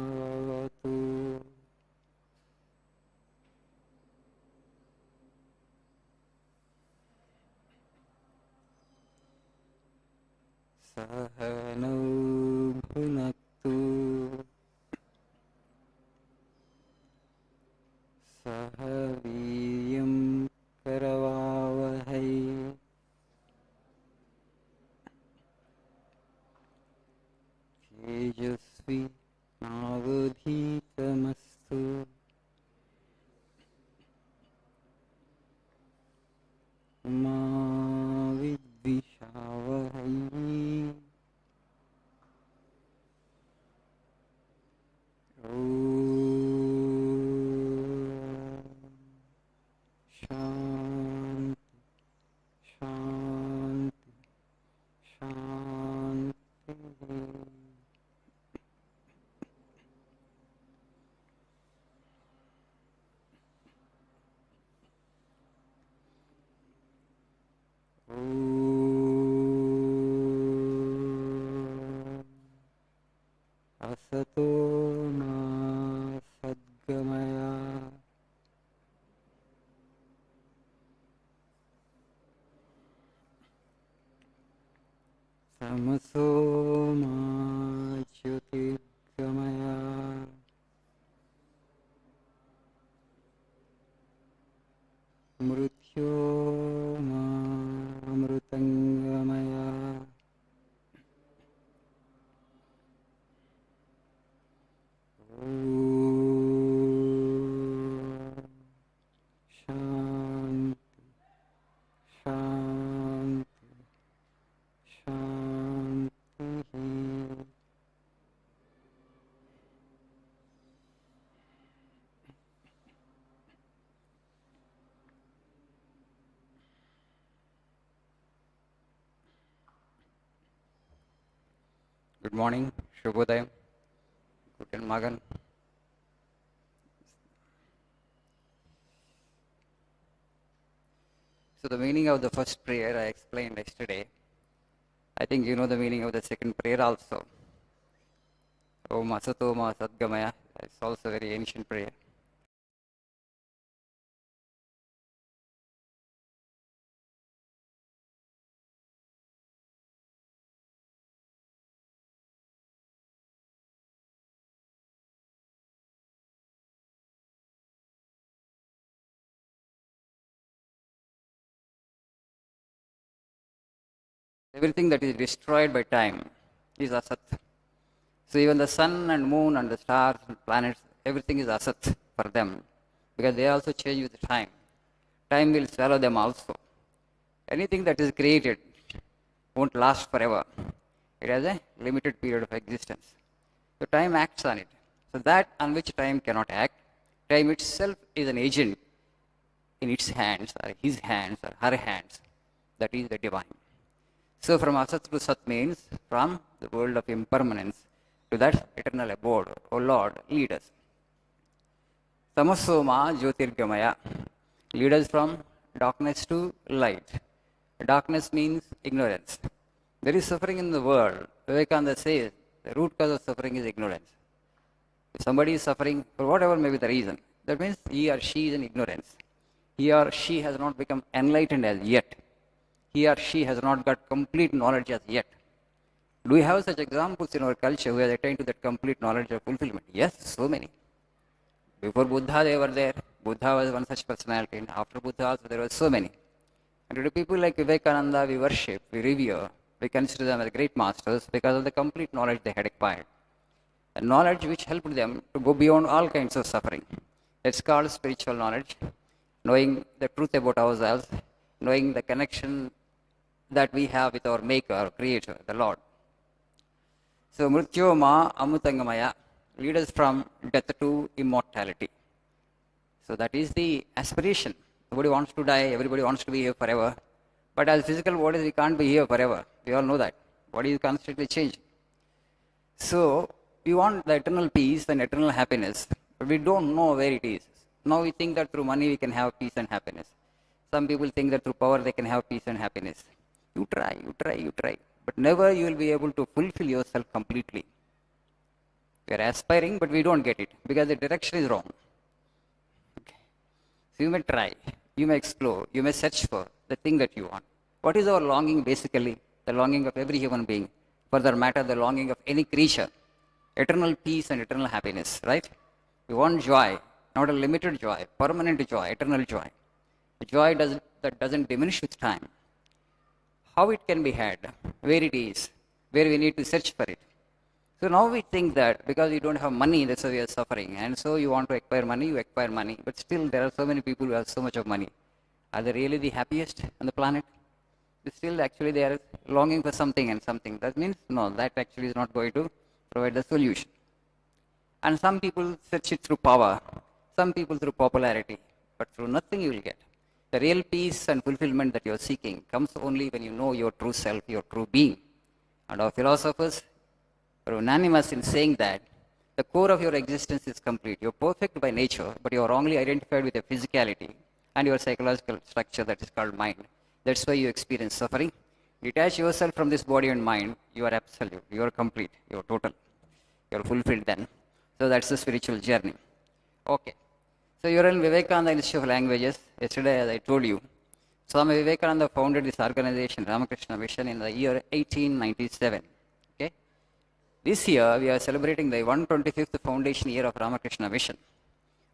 Sahanavatu Sahanau bhunaktu Sahaviyam karavavahai Tejasvi navadhitamastu Ma vidvishavahai Shanti, Shanti, Shanti. Asato ma sadgamaya Tamaso ma jyotirgamaya Mrityo ma amrutangamaya Shanti, Shanti, Shanti. Good morning, Shubhodayam, Guten Morgen. So the meaning of the first prayer I explained yesterday. I think you know the meaning of the second prayer also. Om Asato Ma Sadgamaya. It's also a very ancient prayer. Everything that is destroyed by time is Asat. So even the sun and moon and the stars and planets, everything is Asat for them because they also change with time. Time will swallow them also. Anything that is created won't last forever. It has a limited period of existence. So time acts on it. So that on which time cannot act, time itself is an agent in its hands or his hands or her hands. That is the divine. So from Asat to Sat means from the world of impermanence to that eternal abode. O Lord, lead us. Tamasoma Jyotirgamaya. Lead us from darkness to light. Darkness means ignorance. There is suffering in the world. Vivekananda says the root cause of suffering is ignorance. If somebody is suffering for whatever may be the reason, that means he or she is in ignorance. He or she has not become enlightened as yet. He or she has not got complete knowledge as yet. Do we have such examples in our culture who have attained to that complete knowledge of fulfillment? Yes, so many. Before Buddha, they were there. Buddha was one such personality, and after Buddha also there were so many. And today people like Vivekananda, we worship, we revere, we consider them as great masters because of the complete knowledge they had acquired. A knowledge which helped them to go beyond all kinds of suffering. It's called spiritual knowledge, knowing the truth about ourselves, knowing the connection that we have with our Maker, our Creator, the Lord. So, Mrityo Ma Amutangamaya, lead us from death to immortality. So, that is the aspiration. Nobody wants to die, everybody wants to be here forever. But as physical bodies, we can't be here forever. We all know that. Body is constantly changing. So, we want the eternal peace and eternal happiness, but we don't know where it is. Now we think that through money we can have peace and happiness. Some people think that through power they can have peace and happiness. You try. But never you will be able to fulfill yourself completely. We are aspiring, but we don't get it because the direction is wrong. Okay. So you may try, you may explore, you may search for the thing that you want. What is our longing basically? The longing of every human being. For that matter, the longing of any creature. Eternal peace and eternal happiness, right? We want joy, not a limited joy, permanent joy, eternal joy. A joy that doesn't diminish with time. How it can be had, where it is, where we need to search for it. So now we think that because you don't have money, that's why we are suffering. And so you want to acquire money, you acquire money. But still, there are so many people who have so much of money. Are they really the happiest on the planet? Still, actually, they are longing for something and something. That means, no, that actually is not going to provide the solution. And some people search it through power, some people through popularity. But through nothing you will get. The real peace and fulfillment that you are seeking comes only when you know your true self, your true being. And our philosophers are unanimous in saying that the core of your existence is complete. You're perfect by nature, but you're wrongly identified with your physicality and your psychological structure that is called mind. That's why you experience suffering. Detach yourself from this body and mind, you are absolute, you are complete, you are total, you are fulfilled then. So that's the spiritual journey. Okay. So you're in Vivekananda Institute of Languages. Yesterday, as I told you, Swami Vivekananda founded this organization, Ramakrishna Mission, in the year 1897. Okay? This year, we are celebrating the 125th foundation year of Ramakrishna Mission.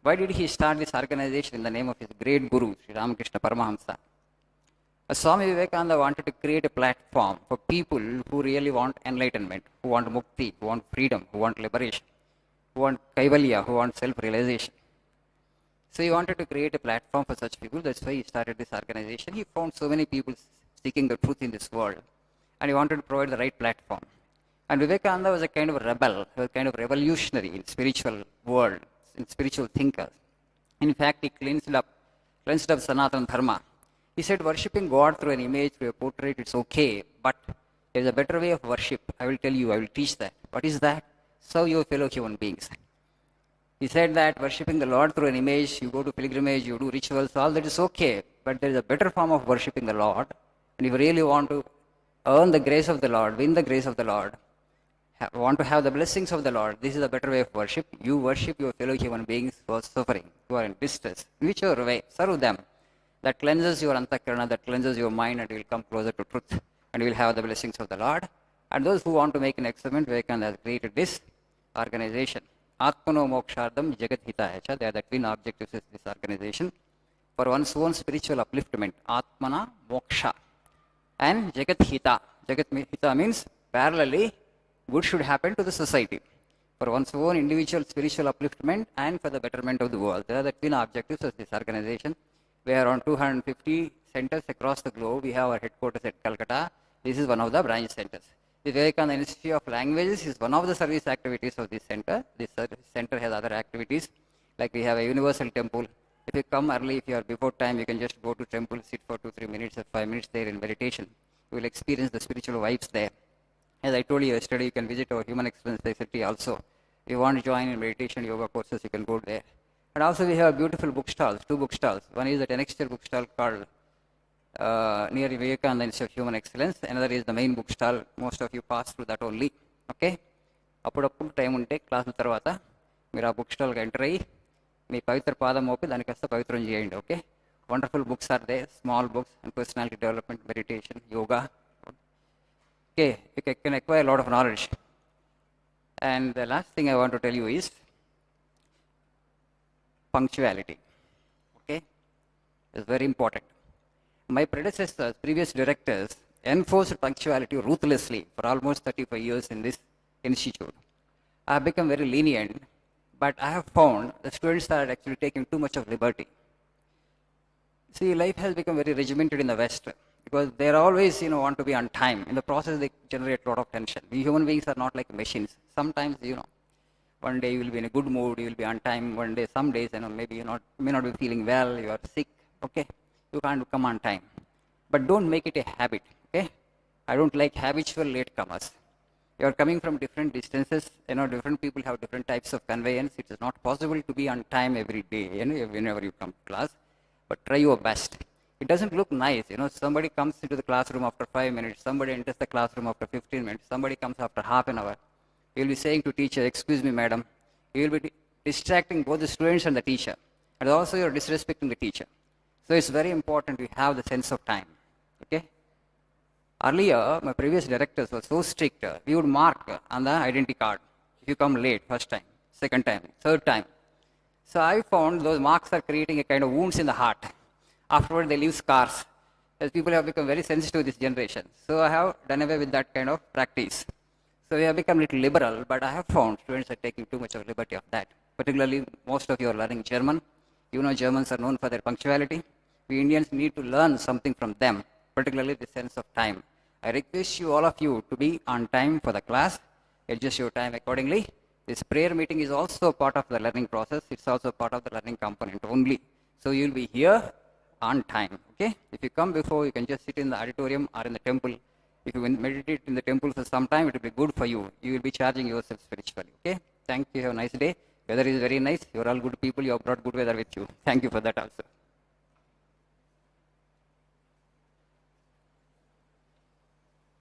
Why did he start this organization in the name of his great guru, Sri Ramakrishna Paramahamsa? Swami Vivekananda wanted to create a platform for people who really want enlightenment, who want mukti, who want freedom, who want liberation, who want kaivalya, who want self-realization. So he wanted to create a platform for such people. That's why he started this organization. He found so many people seeking the truth in this world. And he wanted to provide the right platform. And Vivekananda was a kind of a rebel, a kind of revolutionary in spiritual world, in spiritual thinkers. In fact, he cleansed up Sanatana Dharma. He said, worshipping God through an image, through a portrait, it's okay. But there's a better way of worship. I will tell you, I will teach that. What is that? Serve your fellow human beings. He said that worshipping the Lord through an image, you go to pilgrimage, you do rituals, all that is okay. But there is a better form of worshipping the Lord. And if you really want to earn the grace of the Lord, win the grace of the Lord, want to have the blessings of the Lord, this is a better way of worship. You worship your fellow human beings who are suffering, who are in distress. Whichever way, serve them. That cleanses your antakarana, that cleanses your mind, and you will come closer to truth. And you will have the blessings of the Lord. And those who want to make an experiment, Vivekananda has created this organization. Atmano Mokshardam Jagat Hitayacha. They are the twin objectives of this organization. For one's own spiritual upliftment, Atmana Moksha. And Jagat Hita. Jagat Hita means parallelly, good should happen to the society. For one's own individual spiritual upliftment and for the betterment of the world. They are the twin objectives of this organization. We are on 250 centers across the globe. We have our headquarters at Calcutta. This is one of the branch centers. The Vivekananda Institute of Languages is one of the service activities of this center. This center has other activities, like we have a universal temple. If you come early, if you are before time, you can just go to temple, sit for 2-3 minutes or 5 minutes there in meditation. You will experience the spiritual vibes there. As I told you yesterday, you can visit our human experience facility also. If you want to join in meditation, yoga courses, you can go there. And also we have beautiful bookstalls, 2 bookstalls. One is at an extra bookstall called near Vivekananda Institute of Human Excellence. Another is the main bookstall. Most of you pass through that only. Okay? అప్పుడప్పుడు time ఉంటే క్లాసుల తర్వాత మీరు ఆ book స్టాల్కి enter అయ్యి మీ పవిత్ర పాదం మోపి దానికి కాస్త పవిత్రం చేయండి. Okay? Wonderful books are they, small books and personality development, meditation, yoga. Okay, you can acquire a lot of knowledge. And the last thing I want to tell you is punctuality. Okay? It's very important. My predecessors, previous directors, enforced punctuality ruthlessly for almost 35 years in this institute. I have become very lenient, but I have found the students are actually taking too much of liberty. See, life has become very regimented in the West because they are always, want to be on time. In the process, they generate a lot of tension. We human beings are not like machines. Sometimes, one day you will be in a good mood, you will be on time. One day, some days, maybe you may not be feeling well, you are sick. Okay, you can't come on time. But don't make it a habit. Okay, I don't like habitual latecomers. You are coming from different distances. Different people have different types of conveyance. It is not possible to be on time every day. Whenever you come to class, but try your best. It doesn't look nice. Somebody comes into the classroom after 5 minutes, somebody enters the classroom after 15 minutes, somebody comes after half an hour. You'll be saying to teacher, excuse me, madam. You will be distracting both the students and the teacher. And also you're disrespecting the teacher. So it's very important we have the sense of time. Okay? Earlier, my previous directors were so strict. We would mark on the identity card if you come late first time, second time, third time. So I found those marks are creating a kind of wounds in the heart. Afterward, they leave scars. As people have become very sensitive this generation. So I have done away with that kind of practice. So we have become a little liberal, but I have found students are taking too much of liberty of that. Particularly, most of you are learning German. Germans are known for their punctuality. We Indians need to learn something from them, particularly the sense of time. I request you, all of you, to be on time for the class. Adjust your time accordingly. This prayer meeting is also part of the learning process. It's also part of the learning component only. So you'll be here on time. Okay? If you come before, you can just sit in the auditorium or in the temple. If you meditate in the temple for some time, it will be good for you. You will be charging yourself spiritually. Okay? Thank you. Have a nice day. Weather is very nice. You are all good people. You have brought good weather with you. Thank you for that also.